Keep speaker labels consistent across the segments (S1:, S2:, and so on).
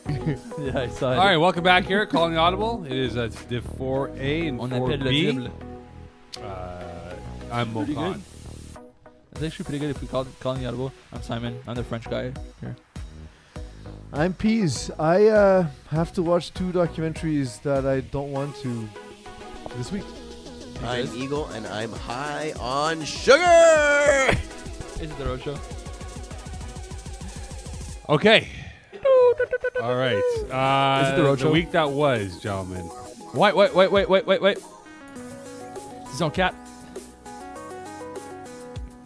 S1: Yeah, I saw it.
S2: All right, welcome back here. Calling Audible. It is Div 4A and 4B. I'm
S1: Pretty
S2: Mokan.
S1: good. It's actually pretty good if we calling the Audible. I'm Simon. I'm the French guy here.
S3: I'm Peas. I have to watch 2 documentaries that I don't want to this week.
S4: I'm Eagle, and I'm high on sugar.
S1: Is it the Road Show?
S2: Okay. All right.
S1: Is it the Road
S2: The
S1: Show?
S2: week that was, gentlemen.
S1: Wait. This is on cat.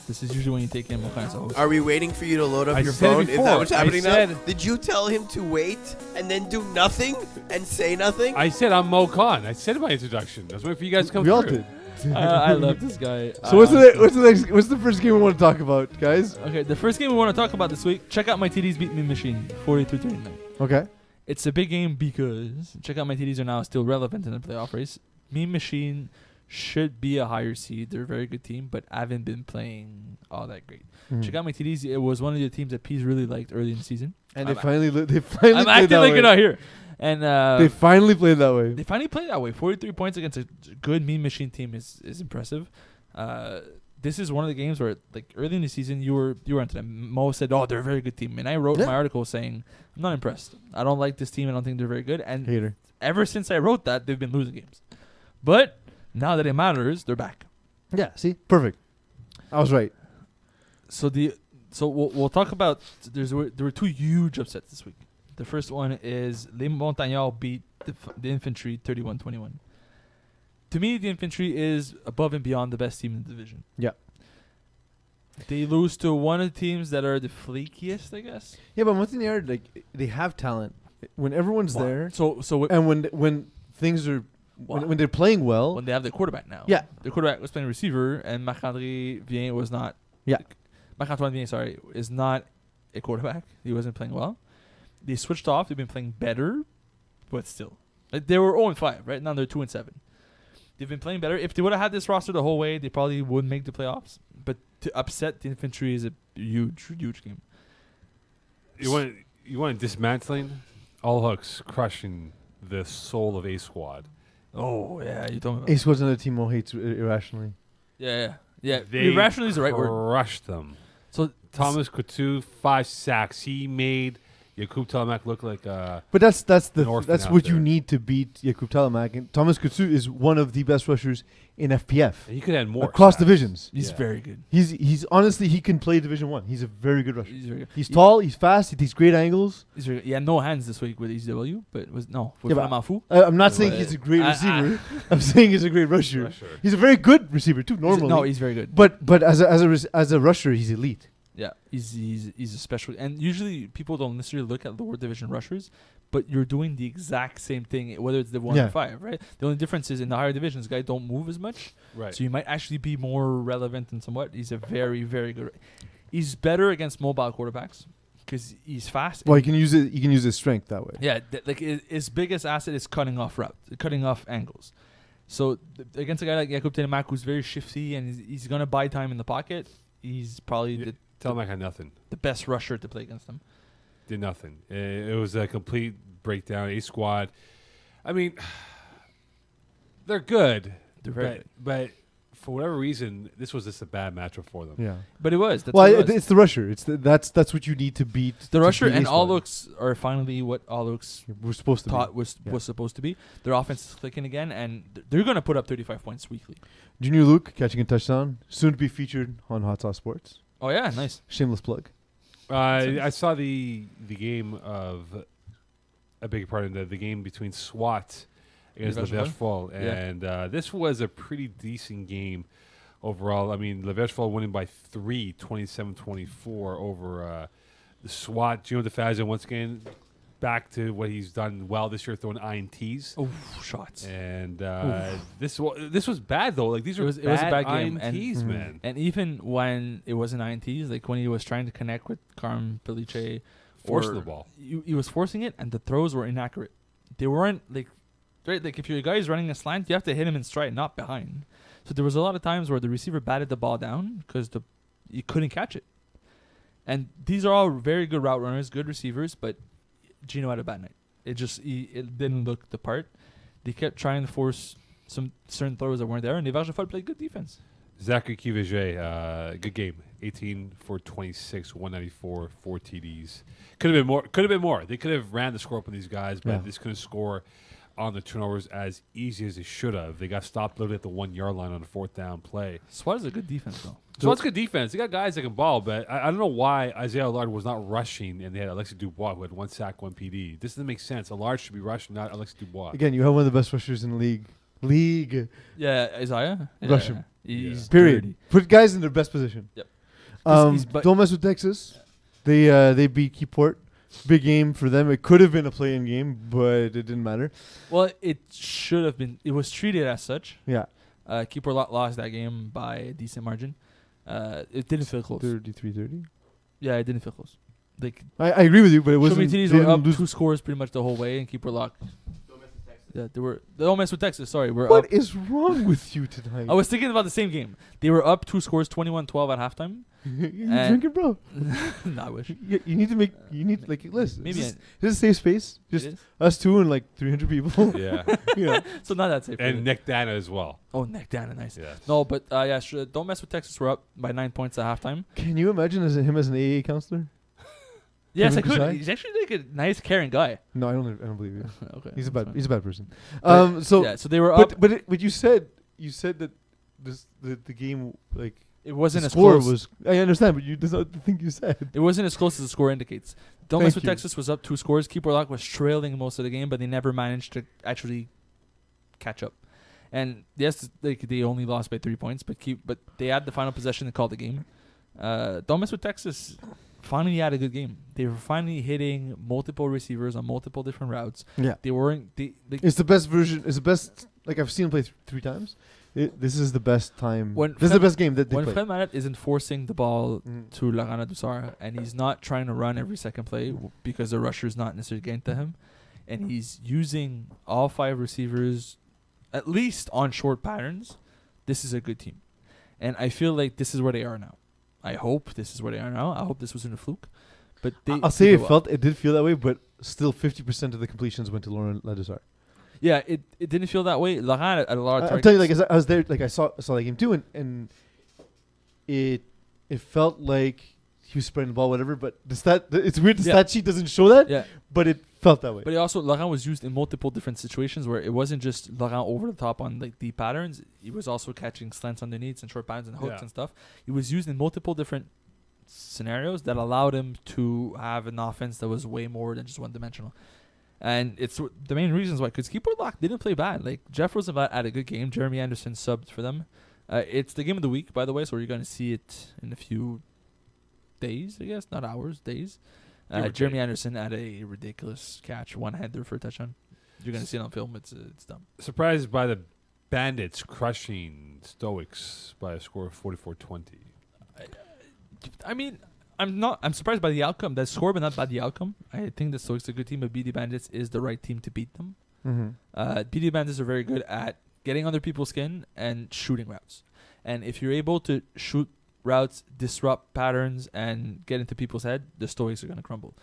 S1: This is usually when you take in all kinds of hosts.
S4: Are we waiting for you to load up
S2: I
S4: your
S2: said
S4: phone? Is
S2: before.
S4: that what's
S2: I
S4: happening now?
S2: said-
S4: Did you tell him to wait and then do nothing and say nothing?
S2: I said I'm Mokan. I said in my introduction. I was waiting for you guys to come
S3: We all
S2: through.
S3: did.
S1: I love this guy.
S3: So what's the first game we want to talk about, guys?
S1: Okay, the first game we want to talk about this week. Check out my TDs beat me machine 42-39.
S3: Okay.
S1: It's a big game because check out my TDs are now still relevant in the playoff race. Meme Machine should be a higher seed. They're a very good team, but haven't been playing all that great. Check out my TDs. It was one of the teams that Peas really liked early in the season.
S3: And
S1: I'm
S3: they finally
S1: I'm
S3: played that
S1: acting like
S3: way.
S1: you're not here. And
S3: They finally played that way.
S1: they finally played that way. 43 points against a good Meme Machine team is impressive. This is one of the games where, like, early in the season, you were into them. Mo said, "Oh, they're a very good team," and I wrote my article saying, "I'm not impressed. I don't like this team. I don't think they're very good." And
S3: Hater.
S1: ever since I wrote that, they've been losing games. But now that it matters, they're back.
S3: Yeah, see? Perfect. I was right.
S1: So we'll talk about there were 2 huge upsets this week. The first one is Les Montagnards beat the Infantry 31-21. To me, the Infantry is above and beyond the best team in the division.
S3: Yeah.
S1: They lose to one of the teams that are the flakiest, I guess.
S3: Yeah, but one thing they have talent. When everyone's there, and when things are when they're playing well,
S1: when they have their quarterback now.
S3: Yeah.
S1: Their quarterback was playing receiver, and Marc-André Vien was not.
S3: Yeah.
S1: Marc-Antoine Vien, sorry, is not a quarterback. He wasn't playing well. They switched off. They've been playing better, but still, like, they were 0-5. Right now they're 2-7. They've been playing better. If they would have had this roster the whole way, they probably would make the playoffs. But to upset the Infantry is a huge, huge game.
S2: You want dismantling? All hooks crushing the soul of A Squad.
S1: Oh, yeah. You told me about
S3: Ace was another team Mo hates irrationally.
S1: Yeah.
S2: They
S1: Irrationally is the right word.
S2: crushed them.
S1: So
S2: Thomas Couture, 5 sacks. He made Jakub Telemak look like a...
S3: But that's
S2: an orphan
S3: that's
S2: out
S3: what
S2: there.
S3: you need to beat Jakub Telemak. And Thomas Couture is one of the best rushers in FPF
S2: He could have more
S3: across
S2: sacks.
S3: divisions.
S1: he's
S2: Yeah.
S1: very good.
S3: He's honestly, he can play Division 1. He's a very good rusher.
S1: He's very good.
S3: He's tall, he's fast, he takes great angles.
S1: He's very good. He had no hands this week with ECW, but with
S3: Yeah, but
S1: Vraiment Fou.
S3: I'm not saying
S4: But-
S3: he's a great receiver. I'm saying he's a great rusher. He's a very good receiver too, normally.
S1: No, he's very good.
S3: but as a rusher, he's elite.
S1: Yeah, he's a special. And usually people don't necessarily look at lower division rushers, but you're doing the exact same thing, whether it's the 1
S3: Yeah.
S1: or 5, right? The only difference is in the higher divisions, guys don't move as much,
S2: Right.
S1: so you might actually be more relevant in somewhat. He's a very, very good. He's better against mobile quarterbacks because he's fast.
S3: Well,
S1: and
S3: he can use it. He can use his strength that way.
S1: yeah, his biggest asset is cutting off angles. So against a guy like Jakub Telemak, who's very shifty and he's gonna buy time in the pocket, he's probably
S2: Telemak had nothing.
S1: the best rusher to play against him.
S2: Did nothing. It was a complete breakdown. A Squad. I mean, they're good.
S1: They're very good.
S2: But for whatever reason, this was just a bad matchup for them.
S3: Yeah.
S1: But it was. That's
S3: Well,
S1: what it was.
S3: it's the rusher. That's what you need to beat.
S1: The
S3: to
S1: rusher
S3: beat
S1: and
S3: Ace Squad.
S1: all looks are finally what all looks
S3: We're supposed to
S1: thought
S3: be.
S1: was
S3: Yeah.
S1: supposed to be. Their offense is clicking again, and they're going to put up 35 points weekly.
S3: Junior Luke catching a touchdown, soon to be featured on Hot Sauce Sports.
S1: Oh yeah, nice.
S3: Shameless plug.
S2: I saw the game of a big part of the game between SWAT against
S1: Levercheville?
S2: Levercheville, and this was a pretty decent game overall. I mean, Levercheville winning by 3, 27-24 over the SWAT. Gino DeFazio once again back to what he's done well this year, throwing INTs.
S1: Oh, shots.
S2: And this was bad though. Like these were
S1: It was a bad game,
S2: INTs, man.
S1: And even when it wasn't INTs, like when he was trying to connect with Carm Felice,
S2: Forcing the ball.
S1: He was forcing it, and the throws were inaccurate. They weren't like right. Like if your guy's running a slant, you have to hit him in stride, not behind. So there was a lot of times where the receiver batted the ball down because you couldn't catch it. And these are all very good route runners, good receivers, but Gino had a bad night. It didn't look the part. They kept trying to force some certain throws that weren't there, and Varjafal played good defense.
S2: Zachary Kivege, good game. 18 for 26, 194, 4 TDs. Could have been more. They could have ran the score up on these guys, but they just couldn't score on the turnovers as easy as they should have. They got stopped literally at the 1 yard line on a 4th down play.
S1: SWAT is a good defense, though.
S2: So it's good defense. They got guys that can ball, but I don't know why Isaiah Allard was not rushing, and they had Alexis Dubois who had 1 sack, 1 PD. This doesn't make sense. Allard should be rushing, not Alexis Dubois.
S3: Again, you have one of the best rushers in the league.
S1: Yeah, Isaiah.
S3: Rush him.
S1: He's
S3: Period.
S1: dirty.
S3: Put guys in their best position.
S1: Yep.
S3: Don't mess with Texas. They beat Keyport. Big game for them. It could have been a play-in game, but it didn't matter.
S1: Well, it should have been. It was treated as such.
S3: Yeah.
S1: Keeper lost that game by a decent margin. It didn't feel close.
S3: 33-30.
S1: Yeah, it didn't feel close. Like
S3: I agree with you, but it wasn't.
S1: TDs were up 2 scores pretty much the whole way, and Keeper locked. Yeah, don't mess with Texas. Sorry,
S3: What is wrong with you tonight?
S1: I was thinking about the same game. They were up 2 scores, 21-12 at halftime.
S3: You drinking, bro?
S1: No, I wish.
S3: You need to listen.
S1: Maybe
S3: this is a safe space. Just us two and like 300 people.
S2: Yeah.
S3: Yeah.
S1: So not that safe.
S2: And Nick Dana as well.
S1: Oh, Nick Dana, nice.
S2: Yeah.
S1: No, but don't mess with Texas. We're up by 9 points at halftime.
S3: Can you imagine him as an AA counselor?
S1: Yes, I
S3: Kevin
S1: could.
S3: Desai?
S1: He's actually like a nice, caring guy.
S3: No, I don't believe you.
S1: Okay,
S3: He's a
S1: that's
S3: bad
S1: fine.
S3: person.
S1: But
S3: So
S1: they were up.
S3: but you said that the game like
S1: It wasn't
S3: the
S1: as
S3: score
S1: close.
S3: was. I understand, but that's not the thing you said.
S1: It wasn't as close as the score indicates. Don't
S3: Thank
S1: mess with
S3: you.
S1: Texas was up 2 scores. Keeper Lock was trailing most of the game, but they never managed to actually catch up. And yes, they only lost by 3 points, but they had the final possession to call the game. Don't mess with Texas. Finally had a good game. They were finally hitting multiple receivers on multiple different routes.
S3: Yeah,
S1: They weren't.
S3: it's the best version. It's the best. Like I've seen him play 3 times. This is the best time.
S1: When
S3: This is the best game that they
S1: when
S3: play.
S1: Fred Manet isn't forcing the ball
S3: Mm.
S1: to Laurent Dussard, and he's not trying to run every second play because the rusher's not necessarily getting to him, and he's using all 5 receivers at least on short patterns, this is a good team. And I feel like this is where they are now. I hope this is where they are now. I hope this wasn't a fluke. But
S3: I'll say it did feel that way, but still 50% of the completions went to Laurent Ladouceur.
S1: Yeah, it didn't feel that way. Laurent had a lot of
S3: I'm
S1: targets.
S3: telling you, like I was there, like I saw that game too, and it felt like he was spreading the ball, whatever. But it's weird. The stat sheet doesn't show that.
S1: Yeah.
S3: But it felt that way.
S1: But Laurent was used in multiple different situations where it wasn't just Laurent over the top on like deep patterns. He was also catching slants underneath and short patterns and hooks and stuff. He was used in multiple different scenarios that allowed him to have an offense that was way more than just one dimensional. And it's the main reasons why, because Keyboard Lock didn't play bad. Like Jeff Rosenblatt had a good game. Jeremy Anderson subbed for them. It's the game of the week, by the way, so you're going to see it in a few days, I guess, not hours, days. Jeremy Anderson had a ridiculous catch, one-hander for a touchdown. You're going to see it on film. It's dumb.
S2: Surprised by the Bandits crushing Stoics by a score of 44-20.
S1: I mean, I'm surprised by the outcome. That score, but not by the outcome. I think the Stoics are a good team, but BD Bandits is the right team to beat them.
S3: Mm-hmm.
S1: BD Bandits are very good at getting under people's skin and shooting routes. And if you're able to shoot routes, disrupt patterns, and get into people's head, the Stoics are going to crumble.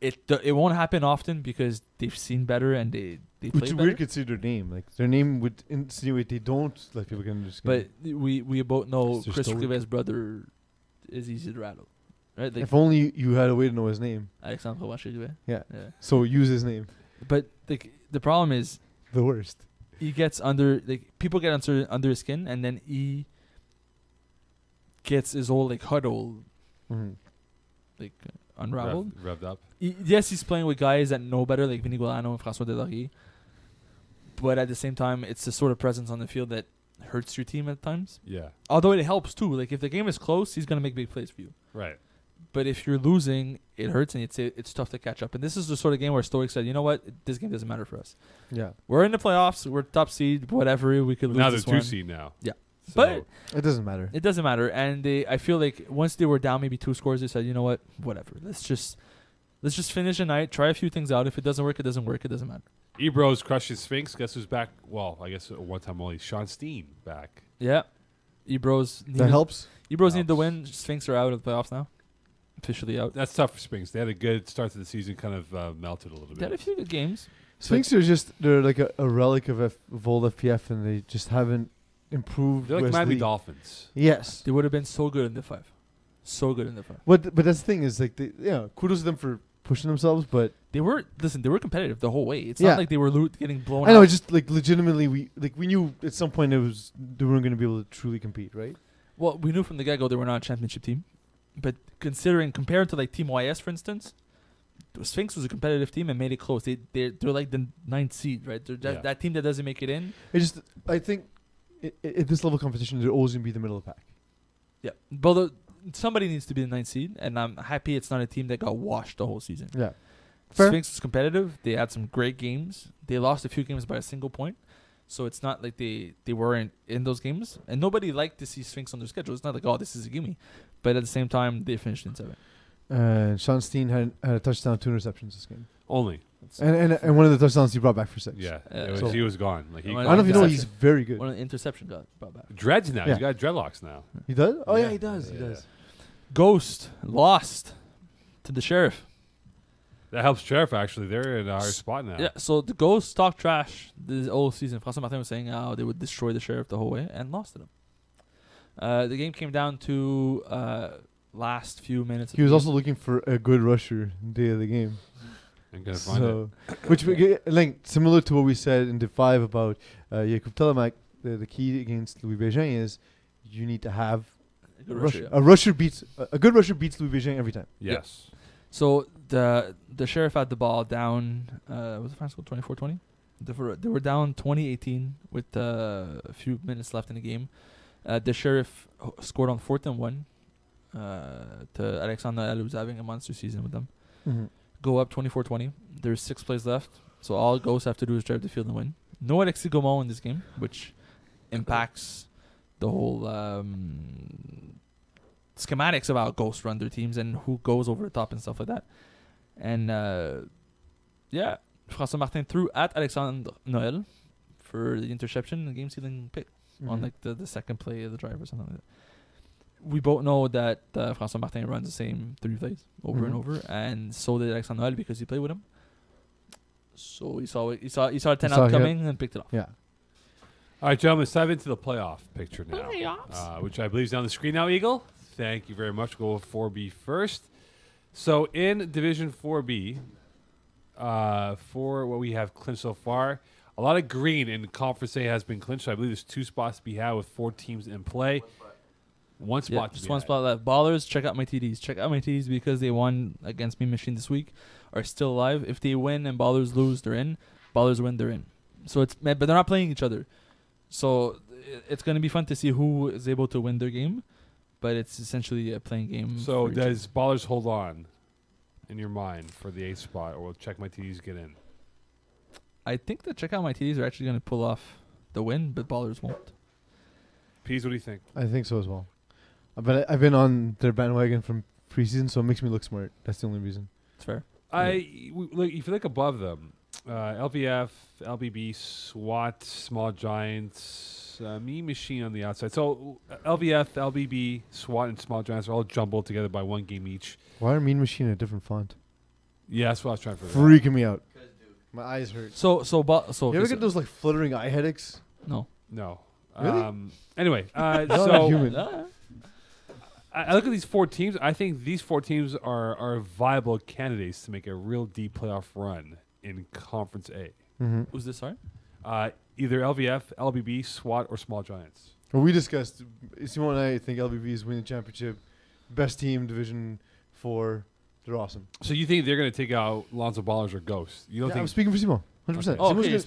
S1: It won't happen often because they've seen better and they play
S3: Which is
S1: better.
S3: weird consider their name. Like their name would insinuate they don't like people can understand.
S1: But we both know
S3: It's their
S1: Chris
S3: stoic.
S1: Rivet's brother is easy to rattle. Right? Like
S3: if only you had a way to know his name.
S1: Alexandre Rivet.
S3: Yeah.
S1: Yeah.
S3: So use his name.
S1: But the problem is
S3: The worst.
S1: he gets under people get under his skin, and then he gets his whole huddle unraveled.
S2: Revved up.
S1: Yes, he's playing with guys that know better, like Vinny Golano and François Delaurier. But at the same time, it's the sort of presence on the field that hurts your team at times.
S2: Yeah.
S1: Although it helps too. Like if the game is close, he's gonna make big plays for you.
S2: Right.
S1: But if you're losing, it hurts, and it's tough to catch up. And this is the sort of game where Stoic said, you know what, this game doesn't matter for us.
S3: Yeah.
S1: We're in the playoffs. We're top seed. Whatever, we could lose
S2: Now
S1: this
S2: they're
S1: one.
S2: 2 seed now.
S1: Yeah.
S2: So
S1: But
S3: It doesn't matter.
S1: it doesn't matter. And I feel like once they were down maybe 2 scores, they said, you know what, whatever. Let's just finish the night. Try a few things out. If it doesn't work, it doesn't work. It doesn't matter.
S2: Ebro's crushes Sphinx. Guess who's back? Well, I guess one time only. Sean Steen back.
S1: Yeah. Ebros
S3: That helps.
S1: Ebros need to win. Sphinx are out of the playoffs now. Officially out.
S2: That's tough for Sphinx. They had a good start to the season, kind of melted a little
S1: They had a
S2: bit.
S1: few good games.
S3: Sphinx are they're like a relic of old FPF, and they just haven't improved.
S2: They're like
S3: West
S2: Miami
S3: League.
S2: Dolphins.
S3: Yes.
S1: They would have been so good in the 5. So good in the 5.
S3: But that's the thing is like kudos to them for pushing themselves, but
S1: They were competitive the whole way. It's
S3: Yeah.
S1: not like they were getting blown
S3: I know
S1: out.
S3: it's just like legitimately we knew at some point they weren't going to be able to truly compete, right?
S1: Well, we knew from the get-go they were not a championship team. But compared to like Team YS, for instance, Sphinx was a competitive team and made it close. They're like the 9th seed, right? They're that team that doesn't make it in.
S3: I think at this level of competition, they're always going to be the middle of the pack.
S1: Yeah. But somebody needs to be the 9th seed, and I'm happy it's not a team that got washed the whole season.
S3: Yeah. Fair.
S1: Sphinx was competitive. They had some great games. They lost a few games by a single point. So it's not like they weren't in those games. And nobody liked to see Sphinx on their schedule. It's not like, oh, this is a gimme. But at the same time, they finished in 7.
S3: Sean Steen had a touchdown, 2 interceptions this game.
S2: Only.
S3: And one of the touchdowns he brought back for 6.
S2: Yeah.
S1: So-
S2: He was gone. Like he
S1: I
S3: I don't know if you know,
S1: Interception.
S3: he's very good.
S1: One of the interception got brought back.
S2: dreads now.
S3: Yeah.
S2: He's got dreadlocks now.
S3: He does? Oh, yeah,
S2: Yeah.
S3: he does. He
S2: Yeah.
S3: does.
S1: Ghost lost to the Sheriff.
S2: That helps Sheriff, actually. They're in a higher spot now.
S1: Yeah, so the Ghost talk trash this whole season. François Martin was saying how they would destroy the Sheriff the whole way and lost to them. The game came down to last few minutes.
S3: He was also looking for a good rusher day of the game.
S2: I'm going to find it.
S3: So, which like similar to what we said in the 5 about Jakub Telemak, the key against Louis Bégin is you need to have
S1: a good
S3: a
S1: rusher,
S3: rusher.
S1: yeah.
S3: A good rusher beats Louis Bégin every time.
S2: Yes.
S1: So the Sheriff had the ball down. Was the final score 24-20? They were down 20-18 with a few minutes left in the game. The Sheriff scored on 4th and 1 to Alexandre Noël, who's having a monster season with them.
S3: Mm-hmm.
S1: Go up 24-20. There's 6 plays left, so all Ghosts have to do is drive the field and win. No Alexis Gaumont in this game, which impacts the whole schematics of how Ghosts run their teams and who goes over the top and stuff like that. And François Martin threw at Alexandre Noël for the interception, the game-sealing pick on like the second play of the drive or something like that. We both know that François Martin runs the same 3 plays over and over, and so did Alexandre Noël because he played with him. So he saw a 10 out coming and picked it off.
S3: Yeah.
S2: All right, gentlemen, let's dive into the playoff picture now, which I believe is on the screen now, Eagle. Thank you very much. We'll go with 4B first. So in Division 4B, for what we have clinched so far, a lot of green in Conference A has been clinched. I believe there's 2 spots to be had with 4 teams in play. One spot
S1: Yeah,
S2: to
S1: just
S2: be
S1: one
S2: had.
S1: spot left. Ballers, check out my TDs. Check out my TDs because they won against Mean Machine this week, are still alive. If they win and Ballers lose, they're in. Ballers win, they're in. So but they're not playing each other. So it's going to be fun to see who is able to win their game, but it's essentially a playing game.
S2: So
S1: for each
S2: does Ballers hold on in your mind for the 8th spot, or will Check My TDs get in?
S1: I think that check out my TDs are actually going to pull off the win, but Ballers won't.
S2: Peas, what do you think?
S3: I think so as well. But I've been on their bandwagon from preseason, so it makes me look smart. That's the only reason.
S1: It's fair.
S2: Look, if you look above them, LVF, LBB, SWAT, Small Giants, Mean Machine on the outside. So LVF, LBB, SWAT, and Small Giants are all jumbled together by 1 game each.
S3: Why are Mean Machine a different font?
S2: Yeah, that's what I was trying to figure out.
S3: Freaking me out. My eyes hurt.
S1: So
S3: You ever get those like fluttering eye headaches?
S1: No.
S2: No.
S3: Really?
S2: Anyway,
S3: Not
S2: so
S3: human.
S2: I look at these 4 teams. I think these 4 teams are viable candidates to make a real deep playoff run in Conference A.
S3: Mm-hmm.
S1: Who's this, sorry?
S2: Either LVF, LBB, SWAT, or Small Giants.
S3: Well, we discussed. Simon and I think LBB is winning the championship. Best team, Division 4. They're awesome.
S2: So you think they're going to take out Lonzo Ballers or Ghost? You don't
S3: Yeah, I'm
S2: think?
S3: speaking for Simon. 100%.
S1: Oh,
S3: Simon's
S1: okay.
S3: gonna-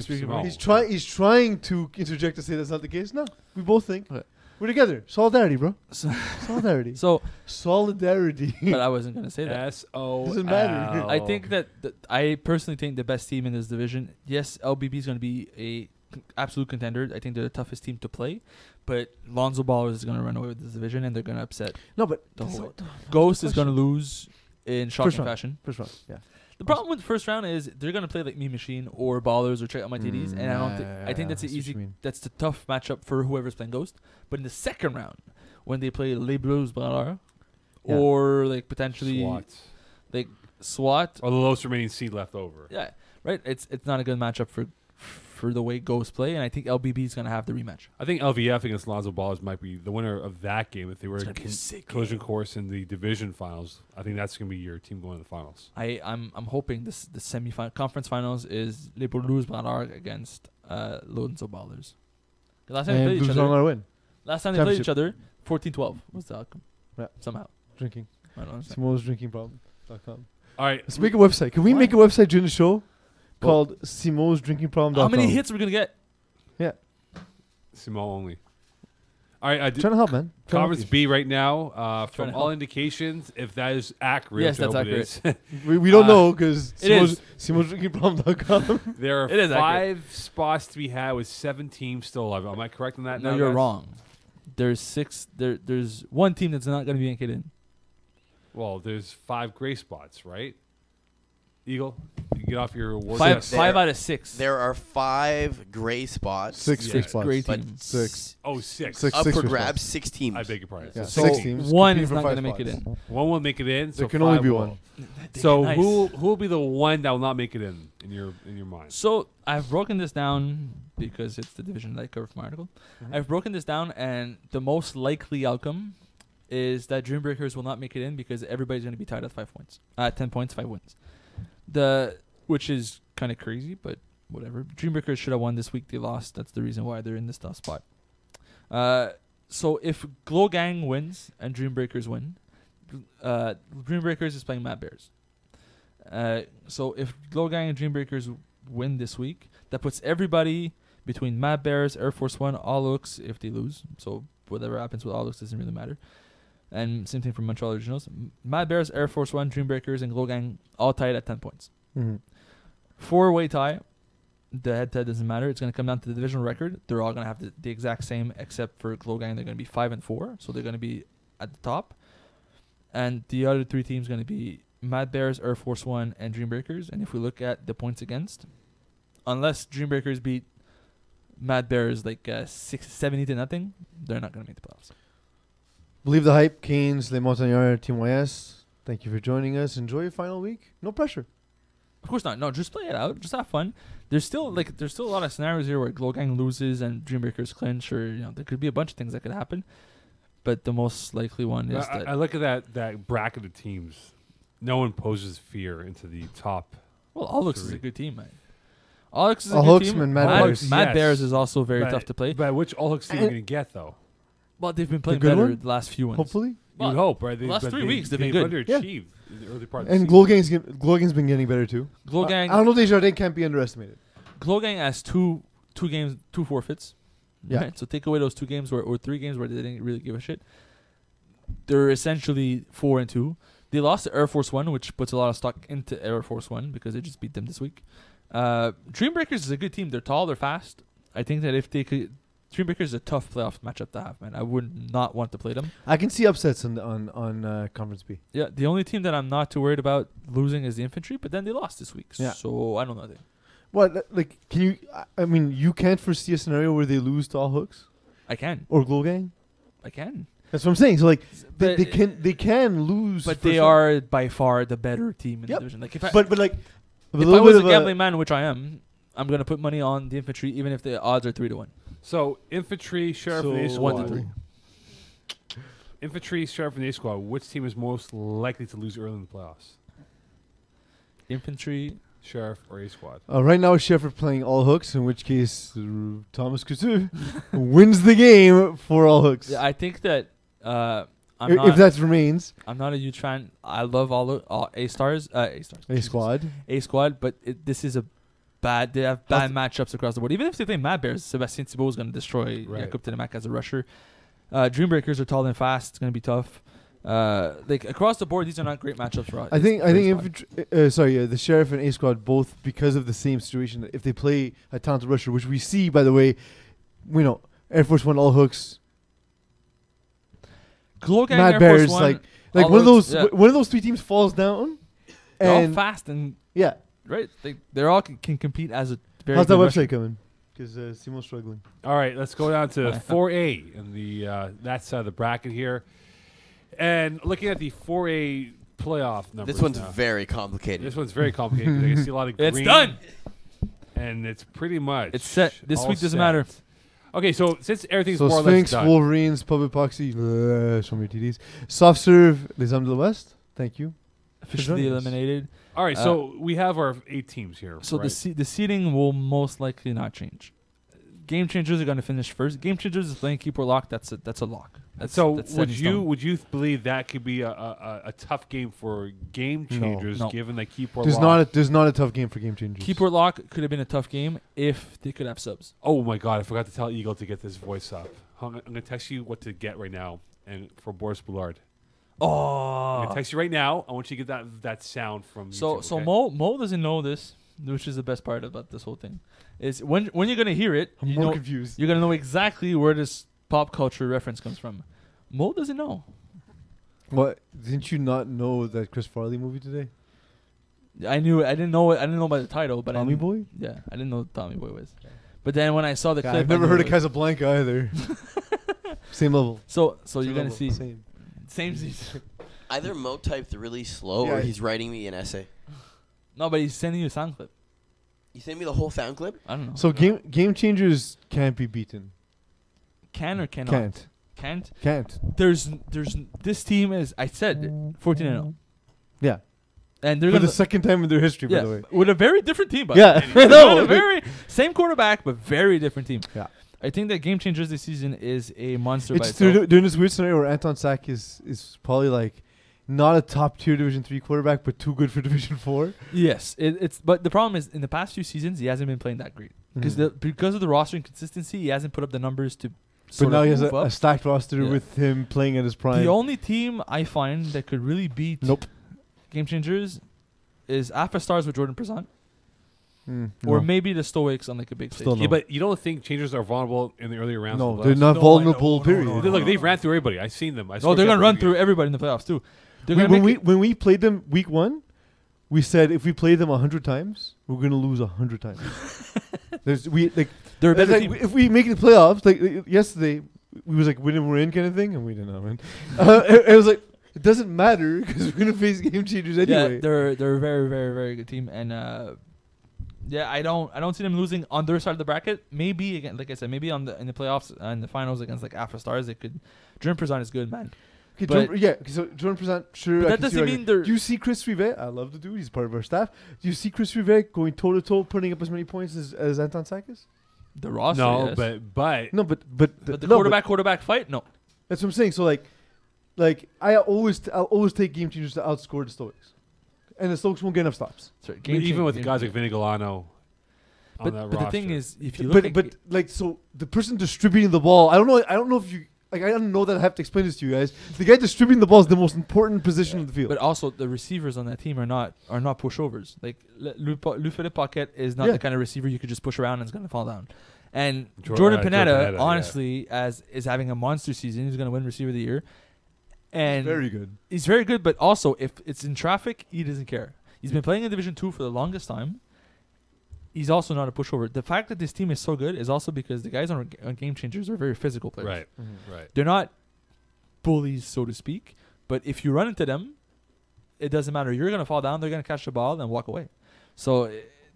S1: Speaking
S2: Simone.
S1: of
S3: He's trying to interject to say that's not the case. No, we both think. We're together. Solidarity, bro.
S1: So,
S3: Solidarity.
S1: so
S3: Solidarity.
S1: but I wasn't gonna say that.
S2: S-O-L.
S3: Doesn't matter.
S1: I think that I personally think the best team in this division. Yes, LBB is going to be a absolute contender. I think they're the toughest team to play, but Lonzo Ball is going to run away with this division, and they're going to upset
S3: No, but
S1: the
S3: that's
S1: whole way.
S3: not-
S1: Ghost is going to lose in shocking
S3: First round.
S1: fashion.
S3: First round. Yeah.
S1: The problem with the first round is they're going to play like Me Machine or Ballers or check out my TDs, and I don't think I think that's
S3: I
S1: an
S3: see what
S1: easy.
S3: you mean.
S1: That's the tough matchup for whoever's playing Ghost. But in the second round, when they play Les Bleus Ballers,
S3: Yeah.
S1: or like potentially
S2: SWAT.
S1: like SWAT.
S2: Or the lowest remaining seed left over.
S1: Yeah, right. It's not a good matchup for the way Ghosts play, and I think LBB is going to have the rematch.
S2: I think LVF against Lonzo Ballers might be the winner of that game if they were
S1: It's
S2: in
S1: gonna be a sick
S2: collision course in the division finals. I think that's going to be your team going to the finals.
S1: I'm hoping the semi conference finals is Les Bleus Ballers against Lonzo Ballers. The last time they
S3: And
S1: played each
S3: Blues are
S1: other,
S3: going to win.
S1: last time they played each
S3: Championship.
S1: other, 14-12 was the outcome.
S3: Yeah.
S1: Somehow.
S3: Drinking.
S1: I don't understand.
S3: Simo's drinking problem.com.
S2: All right.
S3: Let's make a website. Can we
S1: Why?
S3: make a website during the show
S2: Well-
S3: called Simo's drinking problem.com?
S1: How many hits are we going to get?
S3: Yeah.
S2: Simone only. All right.
S3: Trying to help, man. Trying to help
S2: Conference B right now,
S1: Trying
S2: from
S1: to
S2: all
S1: help.
S2: indications, if that is accurate,
S1: Yes,
S2: which I
S1: that's
S2: hope it
S3: you. We don't
S2: Uh,
S3: know because
S1: it is.
S3: Simo's drinking problem.com.
S2: is, there are
S1: It is
S2: 5 spots to be had with 7 teams still alive. Am I correct on that?
S1: No,
S2: now,
S1: you're
S2: guys?
S1: wrong. There's 6. There's one team that's not going to be making it in.
S2: Well, there's 5 gray spots, right? Eagle, you get off your award
S1: Five
S2: list.
S4: There-
S1: out of 6.
S4: There are 5 gray spots.
S3: Six
S2: Yeah.
S3: spots.
S1: Great
S4: But
S1: teams.
S3: Six.
S2: Oh, 6.
S3: Six.
S4: Up for
S3: spots.
S4: grabs, 6 teams.
S2: I beg your pardon.
S3: Yeah,
S2: So,
S3: six teams.
S1: One
S3: competing
S1: is
S3: for
S1: not
S3: 5
S1: going to make it
S3: spots.
S1: in.
S2: one will make it in. So
S3: There can only
S2: 5
S3: be
S2: will.
S3: one.
S2: So
S1: Nice.
S2: who will be the one that will not make it in your mind?
S1: So I've broken this down because it's the division that I cover from my article. I've broken this down, and the most likely outcome is that Dreambreakers will not make it in because everybody's going to be tied at 5 points. 10 points, 5 wins. Which is kind of crazy, but whatever. Dreambreakers should have won this week. They lost. That's the reason why they're in this tough spot. So if Glow Gang wins and Dreambreakers win, Dreambreakers is playing Mad Bears. So if Glow Gang and Dreambreakers win this week, that puts everybody between Mad Bears, Air Force One, All-Looks if they lose. So whatever happens with All-Looks doesn't really matter. And same thing for Montreal Originals. Mad Bears, Air Force One, Dreambreakers, and Glow Gang all tied at 10 points.
S3: Mhm.
S1: 4-way tie. The head-to-head doesn't matter. It's going to come down to the divisional record. They're all going to have the exact same, except for Glow Gang. They're going to be 5-4, so they're going to be at the top. And the other 3 teams going to be Mad Bears, Air Force One, and Dreambreakers. And if we look at the points against, unless Dreambreakers beat Mad Bears like 70-0, they're not going to make the playoffs.
S3: Believe the hype. Canes, Les Montagnards, Team YS. Thank you for joining us. Enjoy your final week. No pressure.
S1: Of course not. No, just play it out. Just have fun. There's still a lot of scenarios here where Glow Gang loses and Dreambreakers clinch, or there could be a bunch of things that could happen. But the most likely one is
S2: I look at that bracket of teams. No one poses fear into the top.
S1: All-Looks is a
S2: 3.
S1: good team, man. All-Looks is a
S3: All-Looks
S1: good team.
S3: and Mad Bears.
S1: Mad
S2: Yes.
S1: Bears is also very
S2: But-
S1: tough to play.
S2: But which All-Hooks team are you going to get, though?
S1: Well, they've been playing
S3: good
S1: better
S3: one?
S1: the last few ones.
S3: Hopefully.
S2: You
S1: Well,
S2: would hope, right?
S1: the last
S2: but
S1: 3 weeks they've been good.
S2: underachieved in the early part of the
S3: And
S2: season.
S3: Glow Gang's been getting better too.
S1: Glow Gang,
S3: I don't know. Desjardins can't be underestimated.
S1: Glow Gang has two games, 2 forfeits.
S3: Yeah.
S1: Right? So take away those 2 games or 3 games where they didn't really give a shit. They're essentially 4-2. They lost to Air Force One, which puts a lot of stock into Air Force One because they just beat them this week. Dreambreakers is a good team. They're tall, they're fast. I think that if they could, Dreambreakers is a tough playoff matchup to have, man. I would not want to play them.
S3: I can see upsets on Conference B.
S1: Yeah, the only team that I'm not too worried about losing is the Infantry, but then they lost this week.
S3: Yeah.
S1: So I don't know.
S3: What like can you? I mean, you can't foresee a scenario where they lose to All Hooks
S1: I can.
S3: or Glow Gang.
S1: I can.
S3: That's what I'm saying. So like
S1: But
S3: they can lose,
S1: But
S3: first
S1: they
S3: round.
S1: are by far the better team in
S3: Yep.
S1: the division. Like if I,
S3: But like a
S1: if
S3: little
S1: I was
S3: bit
S1: a
S3: of
S1: gambling man, which I am, I'm gonna put money on the Infantry, even if the odds are 3-1.
S2: So, Infantry, Sheriff, and A
S3: So,
S2: Squad.
S1: 1-3.
S2: Infantry, Sheriff, and A Squad. Which team is most likely to lose early in the playoffs?
S1: Infantry.
S2: Sheriff or A Squad?
S3: Right now, Sheffield playing All Hooks, in which case Thomas Couture wins the game for All Hooks.
S1: Yeah, I think that I'm
S3: If that remains
S1: I'm not a huge fan. I love all A stars.
S3: A Squad.
S1: A Squad, but this is a bad. They have bad matchups across the board. Even if they play Mad Bears, Sebastien Thibault is going to destroy
S2: Right.
S1: Jacob Tinemac as a rusher. Dreambreakers are tall and fast. It's going to be tough. Like across the board, these are not great matchups for us.
S3: I think the Sheriff and A Squad both because of the same situation. If they play a talented rusher, which we see by the way, we know Air Force One all hooks.
S1: Glogang,
S3: Mad
S1: Air
S3: Bears
S1: Force One,
S3: like
S1: all
S3: one of
S1: hooks,
S3: those one of those three teams falls down,
S1: they're all
S3: and
S1: fast and
S3: yeah.
S1: right. They're all can compete as a very.
S3: How's that
S1: good
S3: website
S1: rusher.
S3: coming? Because Simo's struggling.
S2: All right, let's go down to
S1: Okay.
S2: 4A in the that side of the bracket here, and looking at the 4A playoff numbers.
S4: This one's
S2: now.
S4: very complicated.
S2: This one's very complicated because I can see a lot of green.
S1: It's done.
S2: And it's pretty much.
S1: It's set. This
S2: all
S1: week doesn't
S2: set.
S1: matter.
S2: Okay, so since everything's
S3: So
S2: more or
S3: Sphinx,
S2: less done.
S3: Wolverines, Pub Epoxy, show me your TDs. Soft Serve, Les Hommes de l'Ouest. Thank you.
S1: Officially
S3: joining us.
S1: eliminated.
S2: All right, so we have our 8 teams here.
S1: So
S2: right?
S1: the seeding will most likely not change. Game Changers are going to finish first. Game Changers is playing Keep or Lock. That's a lock. That's set
S2: would
S1: in
S2: you
S1: stone.
S2: believe that could be a tough game for Game Changers
S1: No.
S2: given that Keep or
S3: There's
S2: Lock?
S3: not a tough game for Game Changers.
S1: Keep or Lock could have been a tough game if they could have subs.
S2: Oh my God! I forgot to tell Eagle to get this voice up. I'm gonna text you what to get right now, and for Boris Boulard. I'm
S1: Oh.
S2: gonna text you right now. I want you to get that sound from.
S1: So
S2: YouTube, okay?
S1: Mo doesn't know this, which is the best part about this whole thing. Is when you're gonna hear it,
S3: I'm more confused.
S1: you're gonna know exactly where this pop culture reference comes from. Mo doesn't know.
S3: What? Didn't you not know that Chris Farley movie today?
S1: I knew it. I didn't know it. I didn't know by the title, but
S3: Tommy
S1: I knew,
S3: Boy?
S1: Yeah, I didn't know what Tommy Boy was. But then when I saw the
S3: God,
S1: clip,
S3: I've
S1: I
S3: never
S1: knew
S3: heard
S1: it
S3: of
S1: was-
S3: Casablanca either. Same level.
S1: So
S3: Same
S1: you're gonna
S3: level.
S1: see
S3: Same.
S1: season.
S4: Either Mo typed really slow or
S3: Yeah.
S4: he's writing me an essay.
S1: No, but he's sending you a sound clip.
S4: You sent me the whole sound clip?
S1: I don't know.
S3: So Game Changers can't be beaten.
S1: Can or cannot? Can't. There's this team is I said 14-0,
S3: Yeah.
S1: and they're
S3: For
S1: gonna
S3: the second time in their history,
S1: yeah
S3: by the way.
S1: with a very different team. By
S3: Yeah.
S1: the way.
S3: No,
S1: With a very same quarterback, but very different team.
S3: Yeah.
S1: I think that Game Changers this season is a monster by
S3: It's
S1: itself.
S3: during this weird scenario where Anton Sack is probably like not a top tier Division 3 quarterback, but too good for Division 4.
S1: Yes, it's but the problem is in the past few seasons he hasn't been playing that great because of the roster inconsistency. He hasn't put up the numbers to.
S3: But
S1: sort
S3: now
S1: of
S3: he has
S1: move
S3: a
S1: up.
S3: stacked roster
S1: Yeah.
S3: with him playing at his prime.
S1: The only team I find that could really beat Game Changers is Alpha Stars with Jordan Prezant, or maybe the Stoics on like a big stage.
S3: Still no.
S2: Yeah, but you don't think Changers are vulnerable in the earlier rounds?
S3: No,
S2: of the
S3: they're
S2: playoffs?
S3: not
S1: No,
S3: vulnerable,
S1: no,
S3: period.
S1: no,
S2: Look, they've ran through everybody. I've seen them.
S1: No, they're gonna run through everybody in the playoffs too. They're gonna make it-
S3: When we played them week 1, we said if we play them 100 times, we're gonna lose 100 times.
S1: they're a better
S3: like,
S1: team.
S3: if we make the playoffs, like yesterday, we was like win and we're in kind of thing, and we did not win. It was like it doesn't matter because we're gonna face Game Changers anyway.
S1: Yeah, they're a very very very good team, and yeah, I don't see them losing on their side of the bracket. Maybe again, like I said, maybe in the playoffs and the finals against like Alpha Stars, they could. Jordan Prezant is good, man.
S3: Okay,
S1: But-
S3: so Jordan Prezant, sure.
S1: But
S3: I
S1: that
S3: can
S1: doesn't
S3: see
S1: mean
S3: argument.
S1: they're-
S3: Do you see Chris Rivet? I love the dude. He's part of our staff. Do you see Chris Rivet going toe to toe, putting up as many points as Anton Sakis?
S1: The roster,
S2: No,
S1: yes.
S2: but
S3: No, but
S1: the
S3: no,
S1: quarterback fight, no.
S3: that's what I'm saying. So like I'll always take Game Changers to outscore the Stoics, and the Stoics won't get enough stops.
S1: Sorry,
S2: even with
S1: game
S2: guys like
S1: changer.
S2: Vinigolano on that
S1: But
S2: roster.
S1: the thing is, if you look
S3: But like so the person distributing the ball, I don't know if you like I don't know that I have to explain this to you guys. The guy distributing the ball is the most important position in the field.
S1: but also the receivers on that team are not pushovers. Like Lou Philippe Paquette is not the kind of receiver you could just push around and it's gonna fall down. And Jordan Pineda, honestly, is having a monster season. He's gonna win receiver of the year. And
S3: very good.
S1: He's very good, but also if it's in traffic, he doesn't care. He's been playing in Division 2 for the longest time. He's also not a pushover. The fact that this team is so good is also because the guys on Game Changers are very physical players.
S2: Right,
S3: Mm-hmm.
S2: right.
S1: They're not bullies, so to speak. But if you run into them, it doesn't matter. You're going to fall down. They're going to catch the ball and walk away. So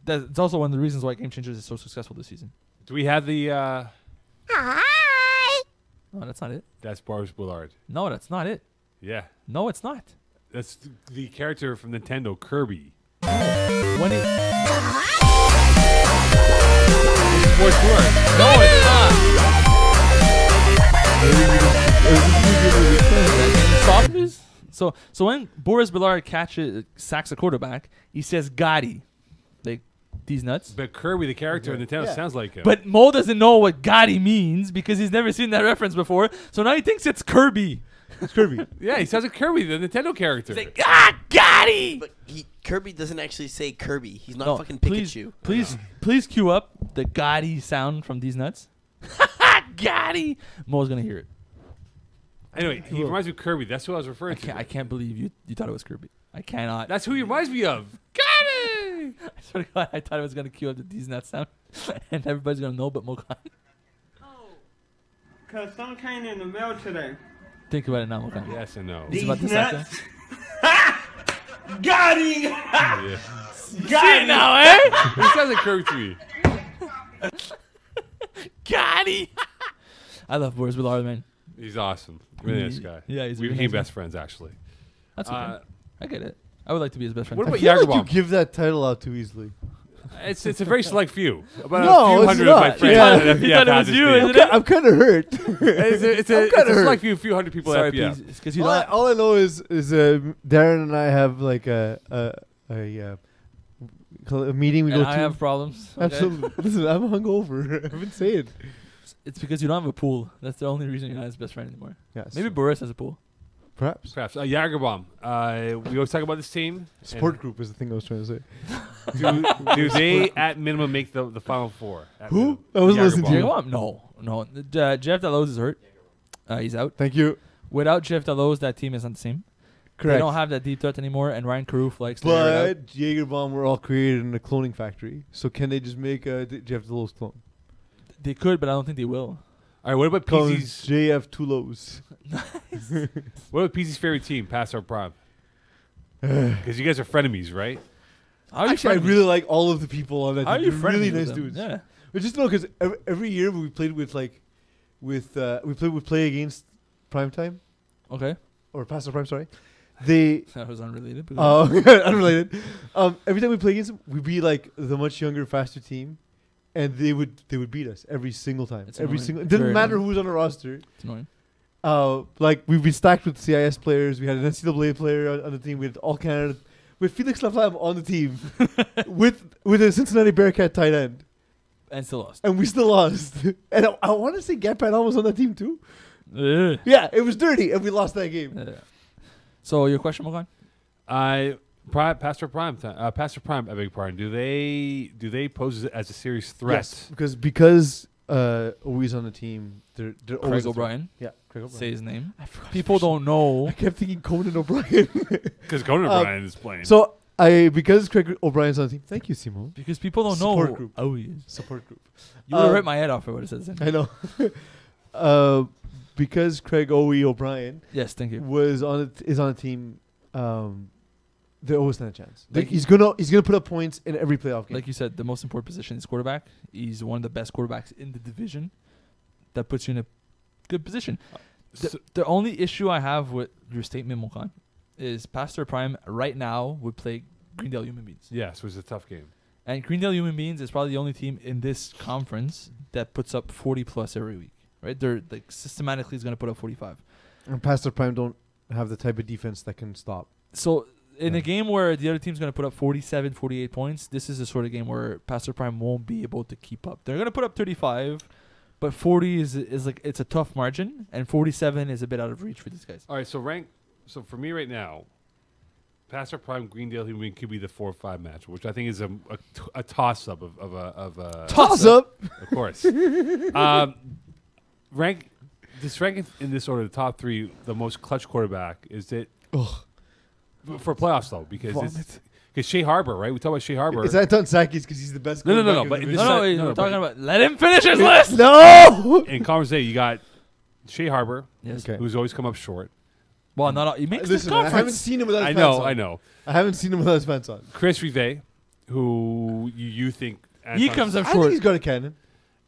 S1: that's also one of the reasons why Game Changers is so successful this season.
S2: Do we have the...
S1: Hi! No, that's not it.
S2: That's Boris Boulard.
S1: No, that's not it.
S2: Yeah.
S1: No, it's not.
S2: That's the character from Nintendo, Kirby.
S1: When it... Boris Boulard. No, it's not. So when Boris Boulard sacks a quarterback, he says "Gotti," like These nuts.
S2: But Kirby, the character in Nintendo, sounds like him.
S1: But Mo doesn't know what Gotti means because he's never seen that reference before. So now he thinks it's Kirby.
S3: It's Kirby.
S2: Yeah, he sounds like Kirby, the Nintendo character.
S1: He's like, Gotti!
S4: But Kirby doesn't actually say Kirby. He's not
S1: No,
S4: fucking Pikachu.
S1: Please cue up the Gotti sound from these nuts. Gotti! Mo's going to hear it.
S2: Anyway, he reminds me of Kirby. That's who I was referring to.
S1: I can't believe you thought it was Kirby. I cannot.
S2: That's who he reminds me of. Gotti!
S1: I swear to God, I thought I was going to cue up the these nuts sound. And everybody's going to know but Mo can't.
S5: Oh, because some came in the mail today.
S1: Think about it now, Mo can't.
S2: Yes and no.
S1: It's about the second.
S5: Nuts. Got him!
S2: Yeah.
S5: Got him!
S1: Now, eh?
S2: He sounds like Kirby to me.
S1: Gotti! I love Boris Ballard, man.
S2: He's awesome. Really nice guy.
S1: Yeah, he's a
S2: we
S1: really
S2: became
S1: nice
S2: best friends, actually.
S1: That's okay. I get it. I would like to be his best friend.
S2: What
S3: I
S2: about
S3: feel like you
S2: Jagerbomb?
S3: give that title out too easily.
S2: It's a very select few. About
S3: No,
S2: a few
S3: it's
S2: hundred of my
S3: not.
S2: friends.
S3: Yeah.
S2: at
S1: You
S2: FPF
S1: thought it
S2: have
S1: was
S2: this
S1: you,
S2: name.
S1: isn't it?
S3: I'm kind of hurt.
S2: It's a
S3: kinda
S2: select
S3: hurt.
S2: few hundred people
S1: Sorry,
S2: at FPF.
S1: please. It's because you
S3: all,
S1: don't.
S3: all I know is Darren and I have like a meeting we
S1: And
S3: go
S1: I
S3: to.
S1: have problems. okay?
S3: Absolutely. Listen, I'm hungover. I've been saying.
S1: It's because you don't have a pool. That's the only reason you're not his best friend anymore.
S3: Yes.
S1: Maybe Boris has a pool.
S3: Perhaps.
S2: Perhaps. Jagerbomb. We always talk about this team.
S3: Support group is the thing I was trying to say.
S2: Do they, at minimum, make the Final Four? At
S3: Who?
S2: minimum?
S3: I wasn't listening to you.
S1: No. Jeff Delos is hurt. He's out.
S3: Thank you.
S1: Without Jeff Delos, that team is not the same. They
S3: Correct.
S1: don't have that deep threat anymore, and Ryan Caruth likes to air it out.
S3: But Jagerbomb were all created in a cloning factory. So can they just make a Jeff Delos clone?
S1: They could, but I don't think they will.
S2: All right, what about
S3: Called
S2: PZ's?
S3: JF Tulos.
S2: What about PZ's favorite team, past or prime? Because you guys are frenemies, right?
S1: How are you
S3: Actually, I
S1: friends?
S3: really like all of the people on that
S1: How are
S3: team.
S1: you
S3: They're
S1: friends
S3: really
S1: with
S3: nice
S1: them?
S3: dudes.
S1: Yeah.
S3: But just know, because every year we played with we play against Primetime
S1: Okay.
S3: or Pastor Prime. Sorry, they
S1: That was unrelated. but-
S3: unrelated. Every time we play against them, we'd be like the much younger, faster team, and they would beat us every single time.
S1: It's
S3: Every
S1: annoying.
S3: single. It
S1: It's
S3: didn't
S1: very
S3: matter
S1: annoying.
S3: who was on the roster.
S1: It's annoying.
S3: Like we'd be stacked with CIS players. We had an NCAA player on the team. We had all Canada. With Felix Laflamme on the team, with a Cincinnati Bearcat tight end.
S1: And still lost.
S3: And we still lost. And I want to say Gatpan was on that team too.
S1: Ugh.
S3: Yeah, it was dirty, and we lost that game.
S1: So your question, Mokan?
S2: Pastor Prime, Pastor Prime, I beg your pardon. Do they pose as a serious threat?
S3: Yes, because always on the team. They're
S1: Craig
S3: always
S1: O'Brien.
S3: Yeah, Craig O'Brien.
S1: Say his name.
S3: I forgot
S1: People
S3: his
S1: don't know.
S3: I kept thinking Conan O'Brien.
S2: Because Conan O'Brien is playing.
S3: So because Craig O'Brien's on the team. Thank you, Simon.
S1: Because people don't
S3: Support
S1: know.
S3: group.
S1: Oh, he is.
S3: Support group.
S1: You would have ripped my head off if I would have said the same.
S3: I know. Because Craig O'Brien
S1: Yes, thank you.
S3: is on a team. They always stand a chance.
S1: Like
S3: He's gonna put up points in every playoff game.
S1: Like you said, the most important position is quarterback. He's one of the best quarterbacks in the division. That puts you in a good position. The only issue I have with your statement, Mokan, is Pastor Prime right now would play Greendale Human Beings.
S2: Yes, it was a tough game.
S1: And Greendale Human Beings is probably the only team in this conference that puts up 40 plus every week. Right? They're like systematically is going to put up 45.
S3: And Pastor Prime don't have the type of defense that can stop.
S1: So in a game where the other team's going to put up 47, 48 points, this is the sort of game where Pastor Prime won't be able to keep up. They're going to put up 35, but 40 is like it's a tough margin, and 47 is a bit out of reach for these guys.
S2: All right, so for me right now, Pastor Prime Greendale Human could be the 4-5 match, which I think is a toss up of a
S3: Toss up.
S2: of course. Rank in this order, the top three, the most clutch quarterback is it for playoffs though, because Shea Harbor, right? We talk about Shea Harbor.
S3: Is that Dunsakis because he's the best?
S2: No,
S3: quarterback
S2: but
S3: in the
S2: this
S1: No,
S3: division?
S1: no,
S2: no,
S1: we're
S2: but-
S1: talking about let him finish his list.
S3: No.
S2: in conference A, you got Shea Harbor,
S1: Yes.
S3: Okay.
S2: who's always come up short.
S1: Well, not all, he makes this
S3: Listen, I haven't
S1: conference.
S3: seen him without his
S2: I
S3: pants on.
S2: know.
S3: I haven't seen him without his pants on.
S2: Chris Rivet, who you think
S1: He
S2: Anton-
S1: comes up
S3: I think
S1: short.
S3: he's got a cannon.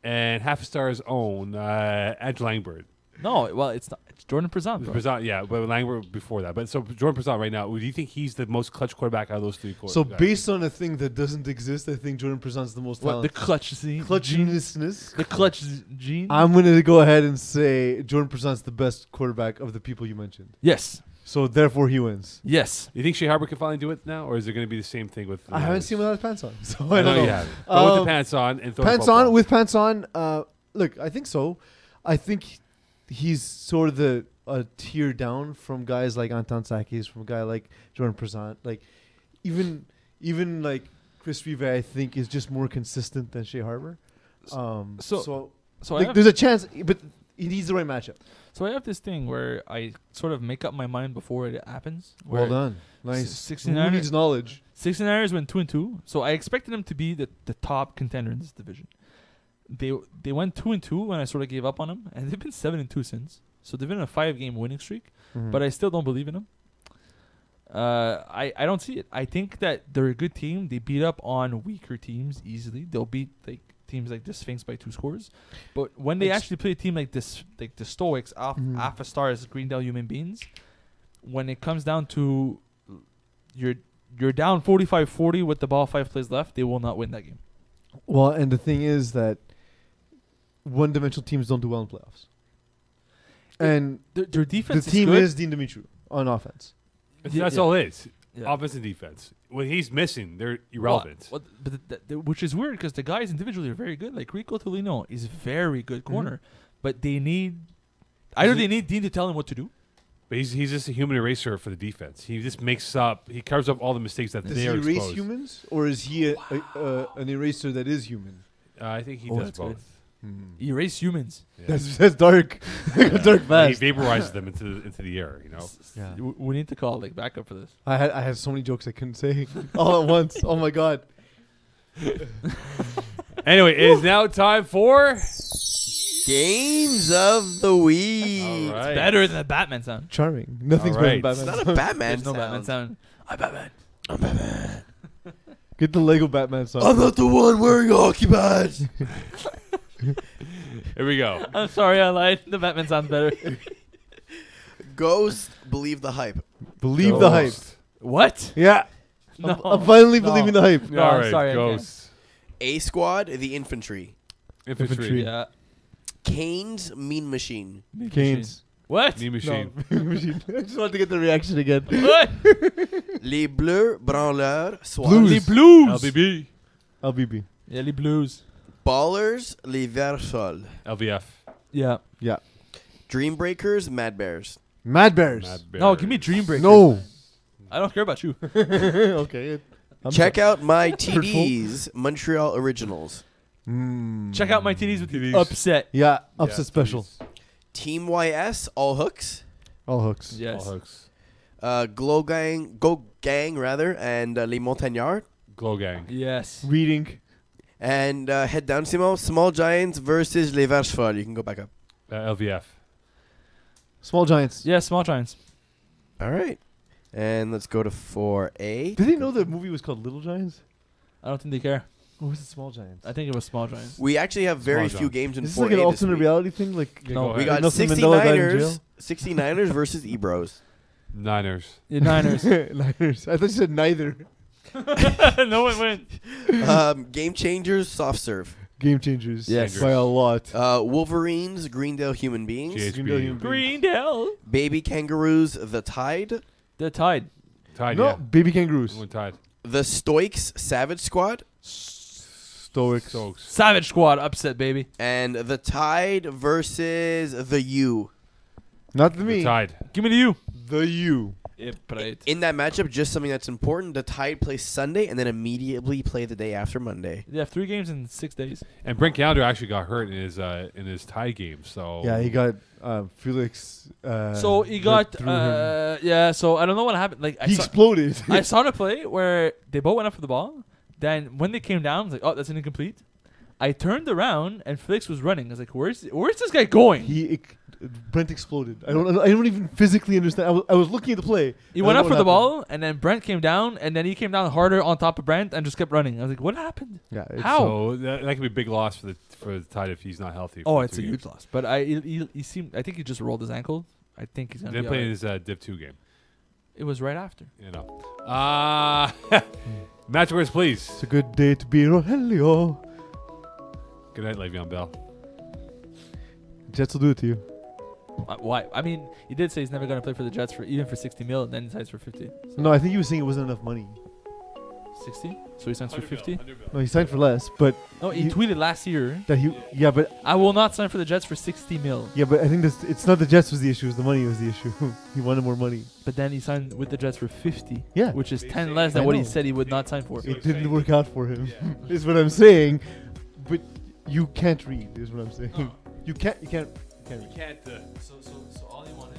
S2: and half a star's own Andrew Langbird.
S1: No, well, it's not. It's Jordan Prezant, bro.
S2: Prezant, yeah, but Langbird before that. But so Jordan Prezant right now, do you think he's the most clutch quarterback out of those three?
S3: So
S2: guys?
S3: based on a thing that doesn't exist, I think Jordan Prezant's the most
S1: What, the
S3: talented.
S1: clutch gene?
S3: Clutchiness.
S1: The clutch gene?
S3: I'm going to go ahead and say Jordan Prezant's the best quarterback of the people you mentioned.
S1: Yes.
S3: So therefore he wins.
S1: Yes.
S2: You think Shea Harper can finally do it now, or is it going to be the same thing with?
S3: I haven't seen him without pants on, so
S2: I
S3: I don't
S2: know
S3: know.
S2: you haven't. But with the pants on and throwing
S3: Pants
S2: football.
S3: on with pants on. Look, I think so. I think he's sort of a tier down from guys like Anton Sakis, from a guy like Jordan Prezant. Like even like Chris Rive, I think is just more consistent than Shea Harper.
S1: So I
S3: like,
S1: have,
S3: there's a chance, but he needs the right matchup.
S1: so I have this thing where I sort of make up my mind before it happens.
S3: Well
S1: where
S3: done, nice.
S1: 69
S3: Who needs knowledge?
S1: 69ers went 2-2, so I expected them to be the top contender in this division. They went 2-2 when I sort of gave up on them, and they've been 7-2 since. So they've been in a 5-game winning streak, but I still don't believe in them. I don't see it. I think that they're a good team. They beat up on weaker teams easily. They'll beat like teams like the Sphinx by 2 scores. But when they actually play a team like this, like the Stoics, Alpha Stars, Greendale Human Beings, when it comes down to you're down 45-40 with the ball 5 plays left, they will not win that game.
S3: Well, and the thing is that one-dimensional teams don't do well in playoffs. And
S1: Their defense
S3: the team
S1: is good.
S3: is Dean Dimitri on offense.
S2: That's all it is.
S1: Yeah.
S2: Offense and defense. When he's missing, they're irrelevant.
S1: But which is weird because the guys individually are very good. Like Rico Tolino is very good corner, but they need either they need Dean to tell him what to do.
S2: But he's just a human eraser for the defense. He just makes up. He covers up all the mistakes that
S3: Does
S2: they
S3: he
S2: are
S3: erase
S2: exposed.
S3: humans, or is he an eraser that is human?
S2: I think he
S1: Oh,
S2: does
S1: that's good.
S2: both.
S1: Erase humans.
S2: Yeah.
S3: That's dark. Dark
S2: He
S3: fast.
S2: vaporizes them into the air. You know.
S3: Yeah.
S1: We need to call like backup for this.
S3: I had so many jokes I couldn't say all at once. Oh my god.
S2: Anyway, it is now time for.
S4: Games of the week.
S2: All right.
S1: Better than the Batman sound.
S3: Charming. Nothing's
S2: All
S3: better than
S2: right.
S4: It's
S3: Batman.
S4: not a Batman
S1: There's no
S4: sound.
S1: Batman sound. I'm Batman.
S4: I'm Batman.
S3: Get the Lego Batman song.
S4: I'm not the one wearing hockey pads.
S2: Here we go.
S1: I'm sorry, I lied. The Batman sounds better.
S4: Ghost, believe the hype.
S3: Believe the hype.
S1: What?
S3: Yeah.
S1: No.
S3: I'm finally
S1: No.
S3: believing the hype.
S1: No,
S2: All
S1: I'm
S2: right,
S1: sorry, I
S2: Ghost.
S4: A Squad, the infantry.
S2: Infantry.
S1: Yeah.
S4: Canes, mean machine.
S3: Canes.
S1: What?
S2: Knee machine.
S3: I just wanted to get the reaction again.
S1: What?
S4: Les Bleus, branleurs, swats.
S3: Blues.
S1: Les Blues.
S2: LBB.
S3: LBB.
S1: Yeah, les Blues.
S4: Ballers, les Verts Sol.
S2: LVF.
S1: Yeah.
S3: Yeah.
S4: Dream Breakers, Mad Bears.
S3: Mad Bears.
S2: Mad Bears.
S1: No, give me Dream Breakers.
S3: No.
S1: I don't care about you.
S3: Okay.
S4: Check out my TDs, Montreal Originals.
S1: Check out my TDs with
S2: TDs.
S1: the upset.
S3: Yeah.
S2: Yeah,
S3: Upset special.
S2: please.
S4: Team YS, All Hooks.
S3: All hooks.
S1: Yes.
S2: All hooks.
S4: Go Gang, rather, and Les Montagnards.
S2: Glow Gang.
S1: Yes.
S3: Reading.
S4: And head down, Simon. Small Giants versus Les Verts Folles. You can go back up.
S2: LVF.
S3: Small Giants.
S1: Yeah, Small Giants.
S4: All right. And let's go to 4A.
S3: Did they know the movie was called Little Giants?
S1: I don't think they care.
S3: Or was it Small Giants?
S1: I think it was Small Giants.
S4: We actually have very
S2: Small
S4: few
S2: Giants.
S4: games in
S3: Is this
S4: 4A
S3: like an
S4: this
S3: alternate
S4: week.
S3: reality thing? Like
S1: No.
S4: We
S1: We
S4: got
S3: Nelson Mandela died in jail?
S4: 69ers versus Ebros.
S2: Niners.
S1: The Niners.
S3: Niners. I thought you said neither.
S1: No one went.
S4: Game Changers, Soft Serve.
S3: Game changers.
S1: Yes.
S3: By a lot.
S4: Wolverines, Greendale Human Beings.
S2: GHB.
S1: Greendale.
S4: Baby Kangaroos, The Tide.
S1: They're tied.
S2: Tied,
S3: No,
S2: yeah.
S3: baby kangaroos.
S2: One tied.
S4: The Stoics, Savage Squad.
S3: Stoics.
S2: Stokes.
S1: Savage Squad upset, baby.
S4: And The Tide versus The U.
S3: Not the
S2: The
S3: me.
S2: tied.
S1: Give me the U.
S3: The you.
S4: In that matchup, just something that's important, The Tide plays Sunday and then immediately play the day after Monday.
S1: They have 3 games in 6 days.
S2: And Brent Calendar actually got hurt in his tie game. So
S3: Yeah, he got Felix.
S1: So he got
S3: through him.
S1: yeah. So I don't know what happened. Like
S3: He exploded.
S1: I saw the play where they both went up for the ball. Then when they came down, I was like, oh, that's an incomplete. I turned around and Felix was running. I was like, where's this guy going?
S3: Brent exploded. I don't even physically understand. I was looking at the play.
S1: He went up for the ball, and then Brent came down, and then he came down harder on top of Brent and just kept running. I was like, what happened?
S3: Yeah.
S1: How?
S2: So that could be a big loss for the Tide if he's not healthy.
S1: Oh,
S2: for
S1: it's
S2: 2
S1: a
S2: games.
S1: huge loss. But he seemed. I think he just rolled his ankle. I think he's gonna
S2: Then
S1: be
S2: playing
S1: alright.
S2: his Div 2 game.
S1: It was right after.
S2: You know. Match words, please.
S3: It's a good day to be Rogelio.
S2: Good night, Le'Veon Bell.
S3: Jets will do it to you.
S1: Why? I mean, he did say he's never going to play for the Jets for even for 60 mil, and then he signs for 50.
S3: No, I think he was saying it wasn't enough money.
S1: 60? So he signs for 50?
S3: No, he signed for less, but
S1: No, he
S3: You-
S1: tweeted last year,
S3: that he yeah, but
S1: I will not sign for the Jets for 60 mil.
S3: I think this it's not the Jets was the issue, it's the money was the issue. He wanted more money.
S1: But then he signed with the Jets for 50.
S3: Yeah.
S1: Which is
S2: They
S1: 10
S2: say-
S1: less than
S3: I
S1: what he
S3: know.
S1: said he would not sign for.
S3: It didn't work out for him. Is what I'm saying. But you can't read, is what I'm saying. You can't read.
S2: You can't.
S1: So all he wanted